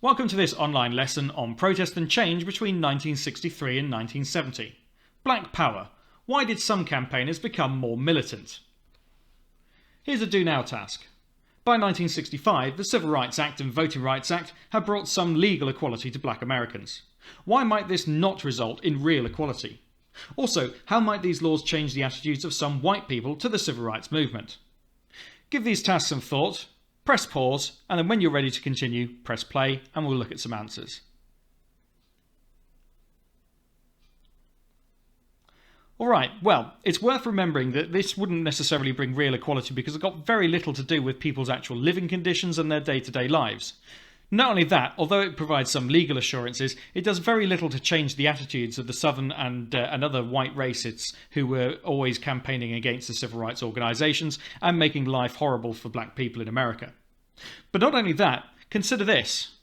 Welcome to this online lesson on protest and change between 1963 and 1970. Black Power. Why did some campaigners become more militant? Here's a do now task. By 1965, the Civil Rights Act and Voting Rights Act had brought some legal equality to black Americans. Why might this not result in real equality? Also, how might these laws change the attitudes of some white people to the civil rights movement? Give these tasks some thought, press pause, and then when you're ready to continue, press play and we'll look at some answers. Alright, well, it's worth remembering that this wouldn't necessarily bring real equality because it got very little to do with people's actual living conditions and their day-to-day lives. Not only that, although it provides some legal assurances, it does very little to change the attitudes of the Southern and other white racists who were always campaigning against the civil rights organisations and making life horrible for black people in America. But not only that, consider this.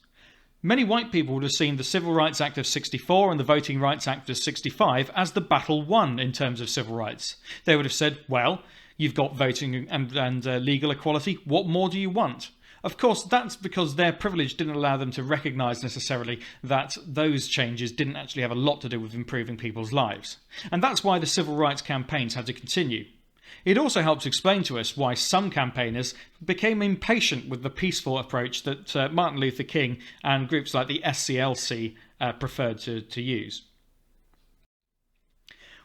Many white people would have seen the Civil Rights Act of 64 and the Voting Rights Act of 65 as the battle won in terms of civil rights. They would have said, well, you've got voting and legal equality, what more do you want? Of course, that's because their privilege didn't allow them to recognise necessarily that those changes didn't actually have a lot to do with improving people's lives. And that's why the civil rights campaigns had to continue. It also helps explain to us why some campaigners became impatient with the peaceful approach that Martin Luther King and groups like the SCLC preferred to use.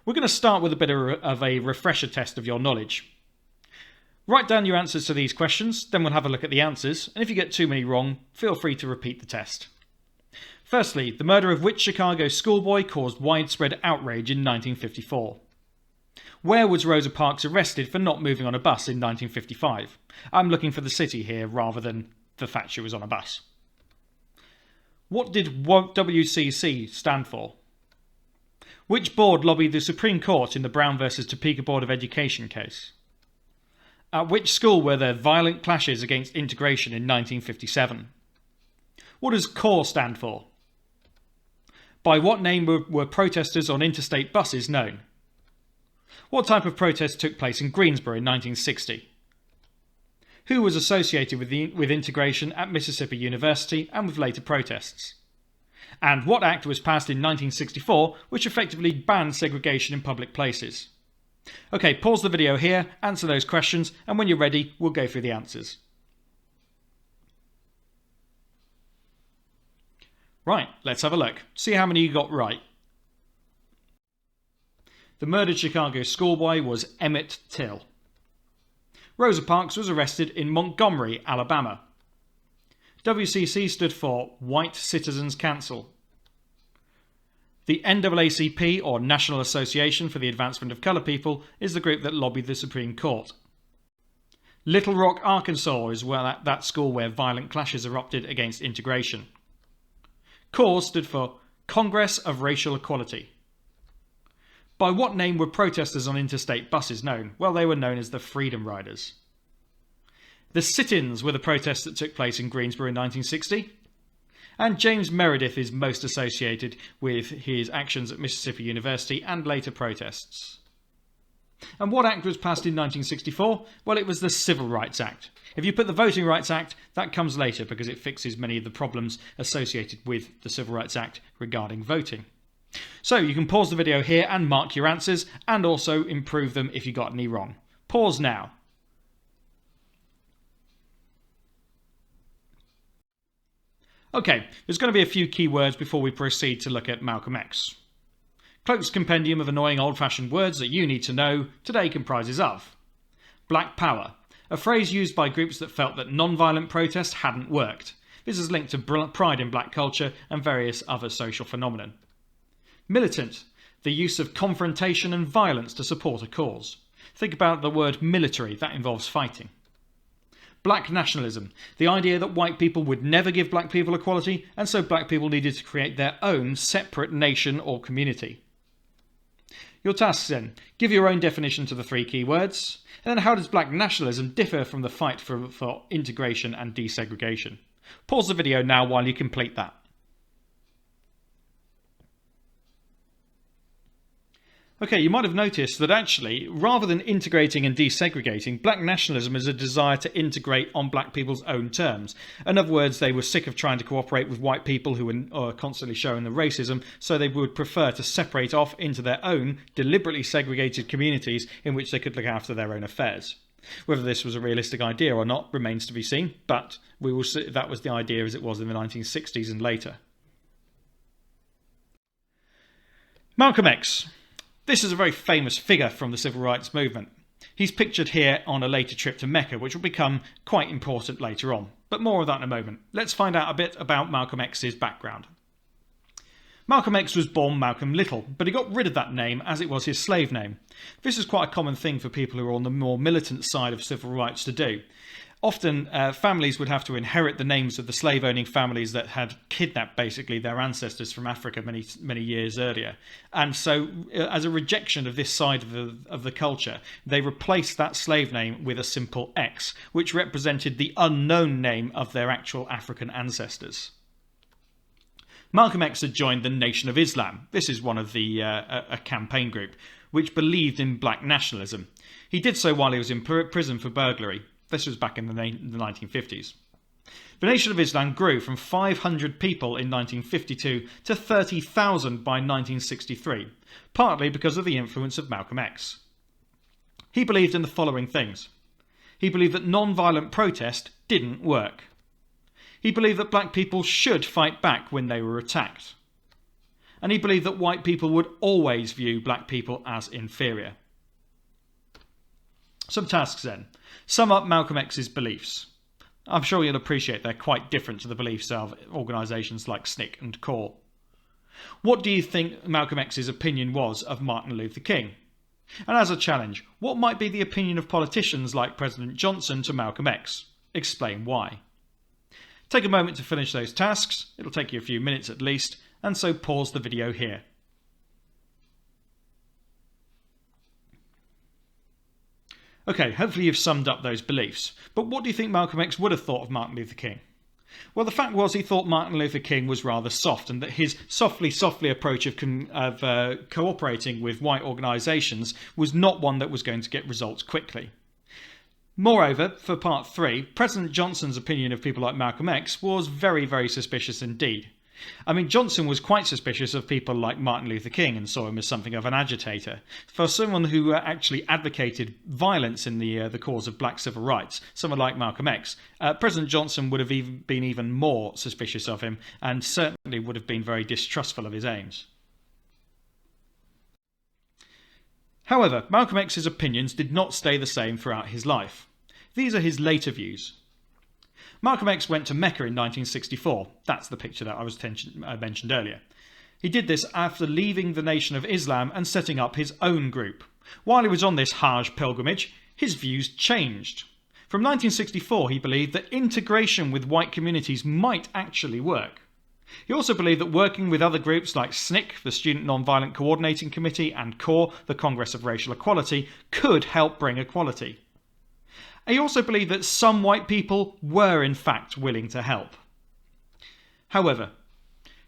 We're going to start with a bit of a refresher test of your knowledge. Write down your answers to these questions, then we'll have a look at the answers, and if you get too many wrong, feel free to repeat the test. Firstly, the murder of which Chicago schoolboy caused widespread outrage in 1954? Where was Rosa Parks arrested for not moving on a bus in 1955? I'm looking for the city here rather than the fact she was on a bus. What did WCC stand for? Which board lobbied the Supreme Court in the Brown versus Topeka Board of Education case? At which school were there violent clashes against integration in 1957? What does CORE stand for? By what name were protesters on interstate buses known? What type of protest took place in Greensboro in 1960? Who was associated with integration at Mississippi University and with later protests? And what act was passed in 1964 which effectively banned segregation in public places? Okay, pause the video here, answer those questions, and when you're ready, we'll go through the answers. Right, let's have a look. See how many you got right. The murdered Chicago schoolboy was Emmett Till. Rosa Parks was arrested in Montgomery, Alabama. WCC stood for White Citizens Council. The NAACP, or National Association for the Advancement of Colored People, is the group that lobbied the Supreme Court. Little Rock, Arkansas is that school where violent clashes erupted against integration. CORE stood for Congress of Racial Equality. By what name were protesters on interstate buses known? Well, they were known as the Freedom Riders. The sit-ins were the protests that took place in Greensboro in 1960. And James Meredith is most associated with his actions at Mississippi University and later protests. And what act was passed in 1964? Well, it was the Civil Rights Act. If you put the Voting Rights Act, that comes later because it fixes many of the problems associated with the Civil Rights Act regarding voting. So you can pause the video here and mark your answers and also improve them if you got any wrong. Pause now. Okay, there's going to be a few key words before we proceed to look at Malcolm X. Cloak's compendium of annoying old-fashioned words that you need to know today comprises of Black Power, a phrase used by groups that felt that non-violent protest hadn't worked. This is linked to pride in black culture and various other social phenomena. Militant, the use of confrontation and violence to support a cause. Think about the word military, that involves fighting. Black Nationalism, the idea that white people would never give black people equality, and so black people needed to create their own separate nation or community. Your tasks then, give your own definition to the three key words, and then how does Black Nationalism differ from the fight for integration and desegregation? Pause the video now while you complete that. Okay, you might have noticed that actually, rather than integrating and desegregating, black nationalism is a desire to integrate on black people's own terms. In other words, they were sick of trying to cooperate with white people who were constantly showing the racism, so they would prefer to separate off into their own deliberately segregated communities in which they could look after their own affairs. Whether this was a realistic idea or not remains to be seen, but we will see that was the idea as it was in the 1960s and later. Malcolm X. This is a very famous figure from the civil rights movement. He's pictured here on a later trip to Mecca, which will become quite important later on. But more of that in a moment. Let's find out a bit about Malcolm X's background. Malcolm X was born Malcolm Little, but he got rid of that name as it was his slave name. This is quite a common thing for people who are on the more militant side of civil rights to do. Often families would have to inherit the names of the slave-owning families that had kidnapped basically their ancestors from Africa many years earlier. And so as a rejection of this side of the culture, they replaced that slave name with a simple X, which represented the unknown name of their actual African ancestors. Malcolm X had joined the Nation of Islam. This is one of the a campaign group which believed in black nationalism. He did so while he was in prison for burglary. This was back in the 1950s. The Nation of Islam grew from 500 people in 1952 to 30,000 by 1963, partly because of the influence of Malcolm X. He believed in the following things. He believed that non-violent protest didn't work. He believed that black people should fight back when they were attacked. And he believed that white people would always view black people as inferior. Some tasks then. Sum up Malcolm X's beliefs. I'm sure you'll appreciate they're quite different to the beliefs of organisations like SNCC and CORE. What do you think Malcolm X's opinion was of Martin Luther King? And as a challenge, what might be the opinion of politicians like President Johnson to Malcolm X? Explain why. Take a moment to finish those tasks. It'll take you a few minutes at least, and so pause the video here. Okay, hopefully you've summed up those beliefs. But what do you think Malcolm X would have thought of Martin Luther King? Well, the fact was he thought Martin Luther King was rather soft, and that his softly approach of cooperating with white organisations was not one that was going to get results quickly. Moreover, for part 3, President Johnson's opinion of people like Malcolm X was very, very suspicious indeed. I mean, Johnson was quite suspicious of people like Martin Luther King and saw him as something of an agitator. For someone who actually advocated violence in the cause of black civil rights, someone like Malcolm X, President Johnson would have been even more suspicious of him and certainly would have been very distrustful of his aims. However, Malcolm X's opinions did not stay the same throughout his life. These are his later views. Malcolm X went to Mecca in 1964. That's the picture that I mentioned earlier. He did this after leaving the Nation of Islam and setting up his own group. While he was on this Hajj pilgrimage, his views changed. From 1964, he believed that integration with white communities might actually work. He also believed that working with other groups like SNCC, the Student Nonviolent Coordinating Committee, and CORE, the Congress of Racial Equality, could help bring equality. He also believed that some white people were in fact willing to help. However,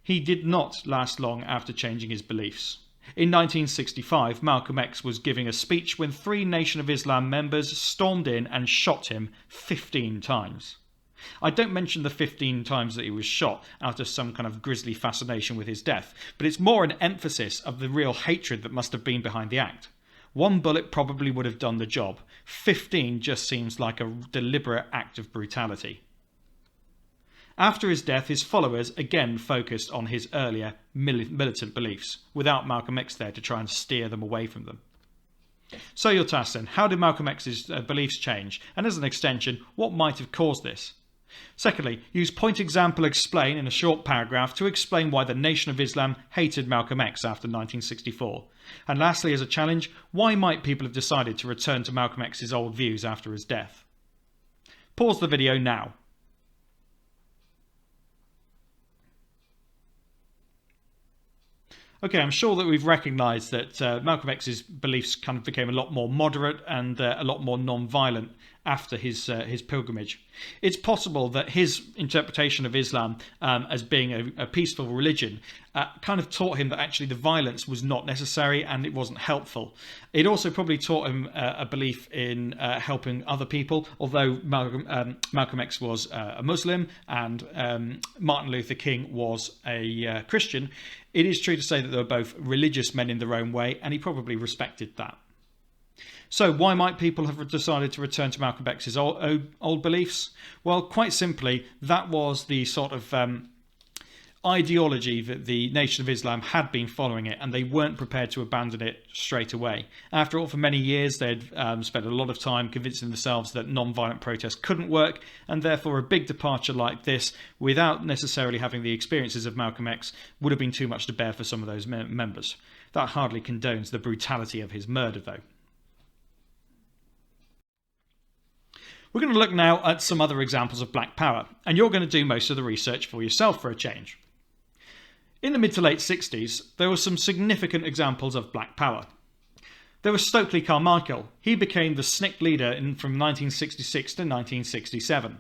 he did not last long after changing his beliefs. In 1965, Malcolm X was giving a speech when 3 Nation of Islam members stormed in and shot him 15 times. I don't mention the 15 times that he was shot out of some kind of grisly fascination with his death, but it's more an emphasis of the real hatred that must have been behind the act. 1 bullet probably would have done the job. 15 just seems like a deliberate act of brutality. After his death, his followers again focused on his earlier militant beliefs, without Malcolm X there to try and steer them away from them. So your task then, how did Malcolm X's beliefs change? And as an extension, what might have caused this? Secondly, use point example explain in a short paragraph to explain why the Nation of Islam hated Malcolm X after 1964. And lastly, as a challenge, why might people have decided to return to Malcolm X's old views after his death? Pause the video now. Okay, I'm sure that we've recognised that Malcolm X's beliefs kind of became a lot more moderate and a lot more non-violent after his pilgrimage. It's possible that his interpretation of Islam as being a peaceful religion kind of taught him that actually the violence was not necessary and it wasn't helpful. It also probably taught him a belief in helping other people, although Malcolm X was a Muslim and Martin Luther King was a Christian. It is true to say that they were both religious men in their own way, and he probably respected that. So why might people have decided to return to Malcolm X's old beliefs? Well, quite simply, that was the sort of ideology that the Nation of Islam had been following it, and they weren't prepared to abandon it straight away. After all, for many years, they'd spent a lot of time convincing themselves that non-violent protest couldn't work, and therefore a big departure like this, without necessarily having the experiences of Malcolm X, would have been too much to bear for some of those members. That hardly condones the brutality of his murder, though. We're going to look now at some other examples of black power, and you're going to do most of the research for yourself for a change. In the mid to late 60s, there were some significant examples of black power. There was Stokely Carmichael. He became the SNCC leader from 1966 to 1967.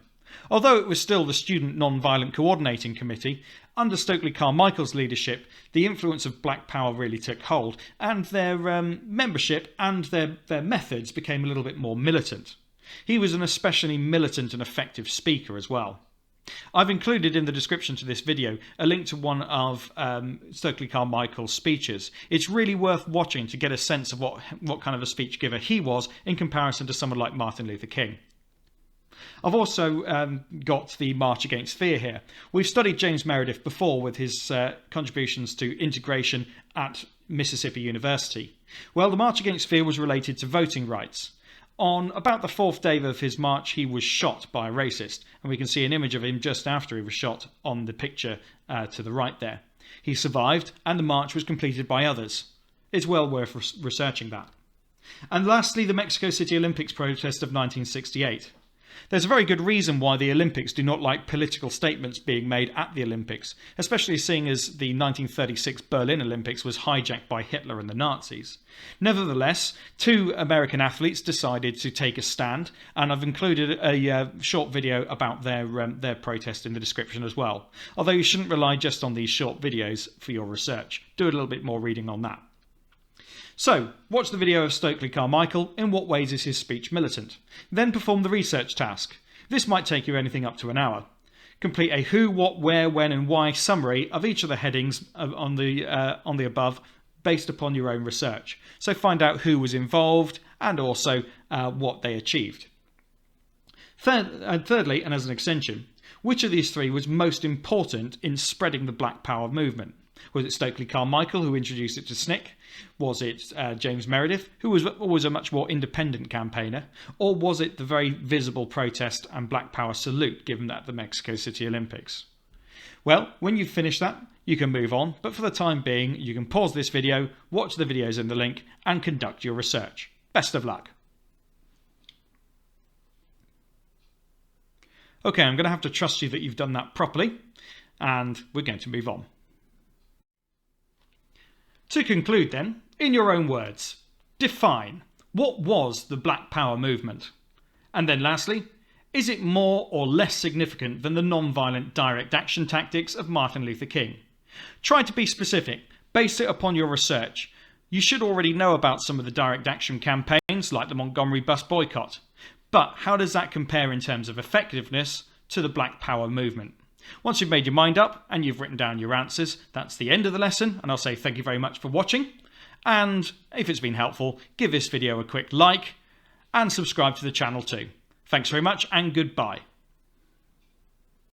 Although it was still the Student Non-Violent Coordinating Committee, under Stokely Carmichael's leadership, the influence of black power really took hold, and their membership and their methods became a little bit more militant. He was an especially militant and effective speaker as well. I've included in the description to this video a link to one of Stokely Carmichael's speeches. It's really worth watching to get a sense of what kind of a speech giver he was in comparison to someone like Martin Luther King. I've also got the March Against Fear here. We've studied James Meredith before with his contributions to integration at Mississippi University. Well, the March Against Fear was related to voting rights. On about the fourth day of his march, he was shot by a racist, and we can see an image of him just after he was shot on the picture to the right there. He survived, and the march was completed by others. It's well worth researching that. And lastly, the Mexico City Olympics protest of 1968. There's a very good reason why the Olympics do not like political statements being made at the Olympics, especially seeing as the 1936 Berlin Olympics was hijacked by Hitler and the Nazis. Nevertheless, two American athletes decided to take a stand, and I've included a short video about their protest in the description as well. Although you shouldn't rely just on these short videos for your research. Do a little bit more reading on that. So, watch the video of Stokely Carmichael. In what ways is his speech militant? Then perform the research task. This might take you anything up to an hour. Complete a who, what, where, when and why summary of each of the headings on the above based upon your own research. So find out who was involved and also what they achieved. Thirdly, and as an extension, which of these three was most important in spreading the Black Power movement? Was it Stokely Carmichael who introduced it to SNCC? Was it James Meredith, who was always a much more independent campaigner? Or was it the very visible protest and Black Power salute given at the Mexico City Olympics? Well, when you've finished that, you can move on, but for the time being, you can pause this video, watch the videos in the link, and conduct your research. Best of luck. Okay, I'm going to have to trust you that you've done that properly, and we're going to move on. To conclude then, in your own words, define what was the Black Power movement? And then lastly, is it more or less significant than the non-violent direct action tactics of Martin Luther King? Try to be specific, base it upon your research. You should already know about some of the direct action campaigns like the Montgomery bus boycott. But how does that compare in terms of effectiveness to the Black Power movement? Once you've made your mind up and you've written down your answers, that's the end of the lesson, and I'll say thank you very much for watching. And if it's been helpful, give this video a quick like and subscribe to the channel too. Thanks very much and goodbye.